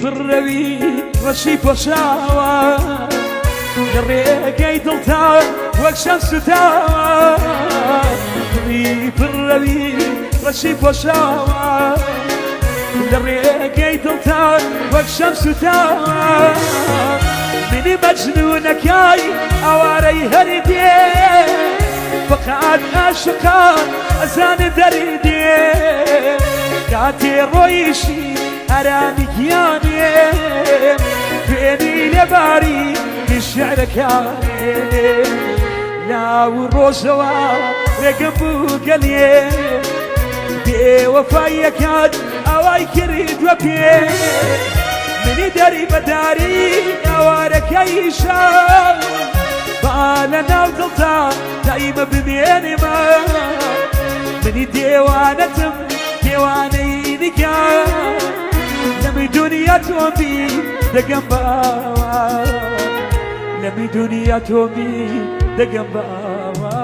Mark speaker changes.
Speaker 1: پڕەوی ڕەشی پۆشاوە لە ڕێگەی دڵتا وەک شەم سوتاوە پڕەوی ڕەشی پۆشاوە لە ڕێگەی دڵتا وەک شەم سوتاوە منی مەجنونەکەی ئەوارەی هەری دێ فقط عاشقان ئەزانێ دەری دێ کاتێ ڕۆیشی هەرانی گیانێ پێنی لێباری شعرەکانێ ناو ڕۆژەوە ڕێگەم بوو گەلێ بێوەفاییەکان ئەوای کردووە پێ منی دەری بەداری ئەوارەکەی شەو با لە ناو دڵتا دایمە بمێنێمە منی دێوانەتم دێوانەی نیگان لەمی دنیا تۆمی دەگەم باوە لەمی دنیا تۆمی دەگەم باوە